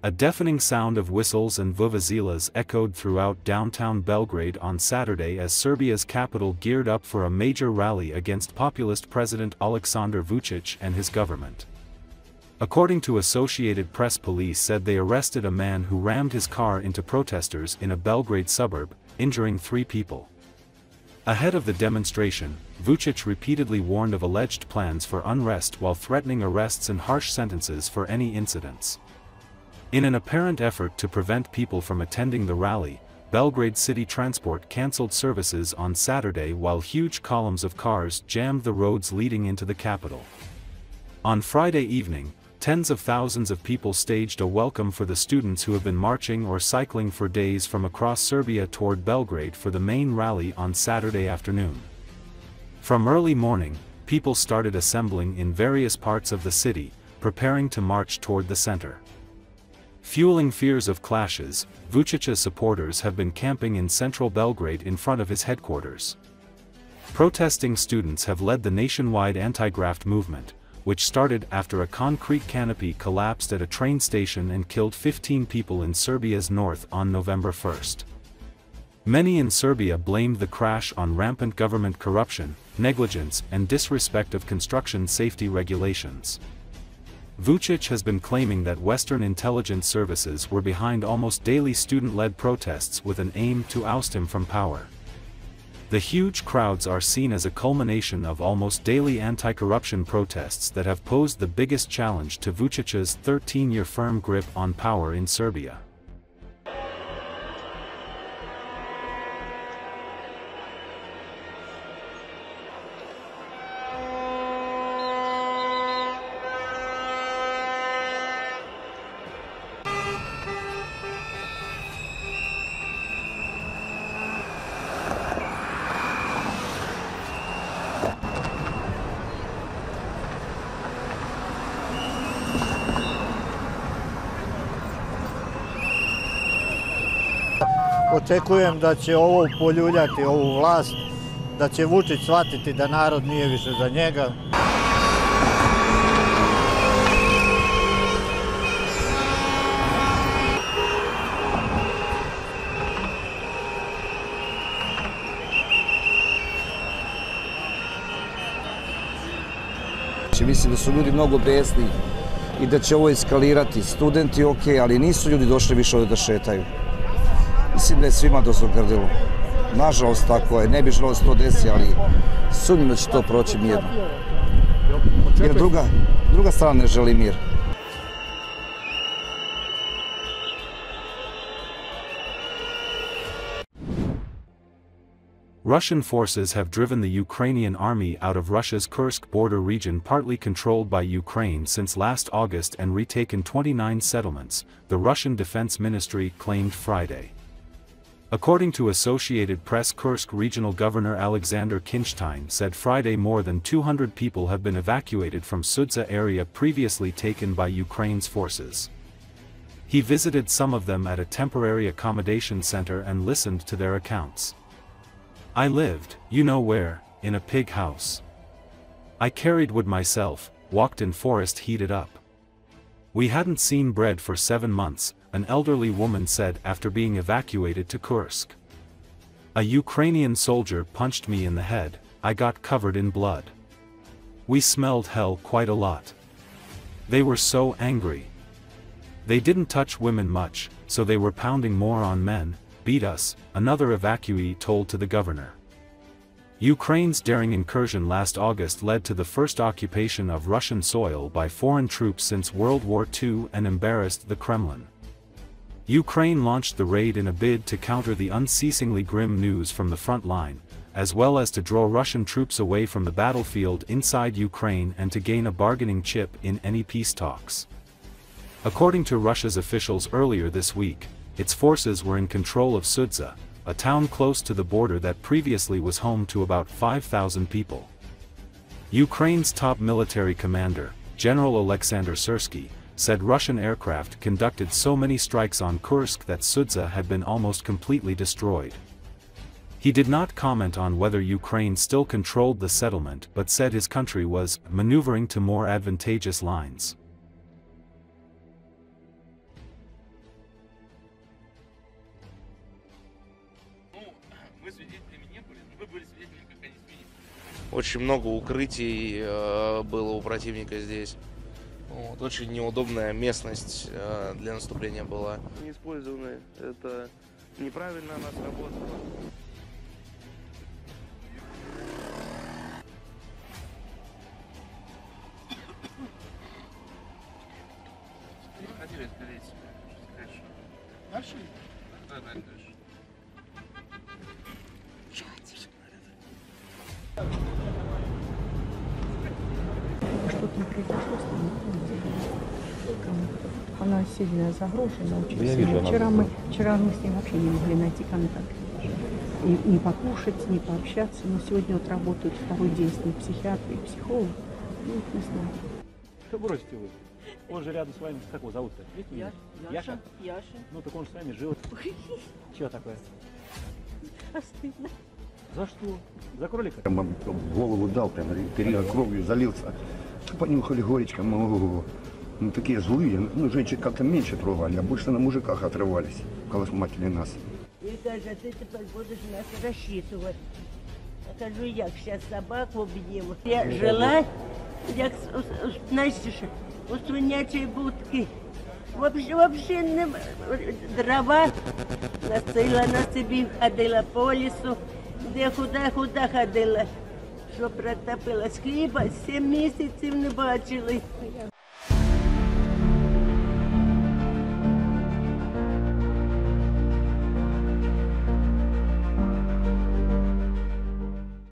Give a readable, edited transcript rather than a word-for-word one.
A deafening sound of whistles and vuvuzelas echoed throughout downtown Belgrade on Saturday as Serbia's capital geared up for a major rally against populist President Aleksandar Vučić and his government. According to Associated Press, police said they arrested a man who rammed his car into protesters in a Belgrade suburb, injuring 3 people. Ahead of the demonstration, Vucic repeatedly warned of alleged plans for unrest while threatening arrests and harsh sentences for any incidents. In an apparent effort to prevent people from attending the rally, Belgrade city transport cancelled services on Saturday while huge columns of cars jammed the roads leading into the capital. On Friday evening, tens of thousands of people staged a welcome for the students who have been marching or cycling for days from across Serbia toward Belgrade for the main rally on Saturday afternoon. From early morning, people started assembling in various parts of the city, preparing to march toward the center. Fueling fears of clashes, Vucic's supporters have been camping in central Belgrade in front of his headquarters. Protesting students have led the nationwide anti-graft movement, which started after a concrete canopy collapsed at a train station and killed 15 people in Serbia's north on November 1. Many in Serbia blamed the crash on rampant government corruption, negligence, and disrespect of construction safety regulations. Vucic has been claiming that Western intelligence services were behind almost daily student-led protests with an aim to oust him from power. The huge crowds are seen as a culmination of almost daily anti-corruption protests that have posed the biggest challenge to Vucic's 13-year firm grip on power in Serbia. Očekujem da će ovo poljuljati ovu vlast, da će Vučić shvatiti da narod nije više za njega. Mislim da su ljudi mnogo besni i da će ovo eskalirati. Studenti ok, ali nisu ljudi došli više ovdje da šetaju. Mislim da je svima dozogrdilo. Nažalost tako je, ne bi želeo da se to desi, ali sumnjam da će to proći mirno. Jer druga strana ne želi mir. Russian forces have driven the Ukrainian army out of Russia's Kursk border region, partly controlled by Ukraine, since last August and retaken 29 settlements, the Russian Defense Ministry claimed Friday. According to Associated Press, Kursk Regional Governor Alexander Kinstein said Friday more than 200 people have been evacuated from Sudza area previously taken by Ukraine's forces. He visited some of them at a temporary accommodation center and listened to their accounts. "I lived, you know where, in a pig house. I carried wood myself, walked in forest heated up. We hadn't seen bread for 7 months, an elderly woman said after being evacuated to Kursk. A Ukrainian soldier punched me in the head, I got covered in blood. We smelled hell quite a lot. They were so angry. They didn't touch women much, so they were pounding more on men, beat us," another evacuee told to the governor. Ukraine's daring incursion last August led to the first occupation of Russian soil by foreign troops since World War II and embarrassed the Kremlin. Ukraine launched the raid in a bid to counter the unceasingly grim news from the front line, as well as to draw Russian troops away from the battlefield inside Ukraine and to gain a bargaining chip in any peace talks. According to Russia's officials earlier this week, its forces were in control of Sudza, a town close to the border that previously was home to about 5,000 people. Ukraine's top military commander, General Aleksandar Vučić, said Russian aircraft conducted so many strikes on Kursk that Sudza had been almost completely destroyed. He did not comment on whether Ukraine still controlled the settlement but said his country was maneuvering to more advantageous lines. Очень много укрытий было у противника здесь. Вот, очень неудобная местность для наступления была. Не использованы, это неправильно она сработала. Наши? Да, дальше. Что там произошло с нами? Она сильно загружена, очень сильно. Вчера мы с ней вообще не могли найти контакт. И не покушать, не пообщаться. Но сегодня вот работают второй день с ней психиатр и психолог. Ну, не знаю. Что бросите вы? Он же рядом с вами, как его зовут-то? Яша? Яша. Ну так он же с вами жил. Чего такое? Стыдно. За что? За кролика? Я вам в голову дал, прям перья кровью залился. Понюхали горечко, ну такие злые. Ну, женщин как-то меньше трогали, а больше на мужиках отрывались, колосматили нас. И каже, ти тепер будеш нас розчитувати. Я кажу, як, зараз собаку б'ємо. Я жила, як, знаєш, у свинячій будці. Вообще не дрова носила на собі, ходила по лісу, де худа ходила. Що протопилась хліба, 7 місяців не бачили.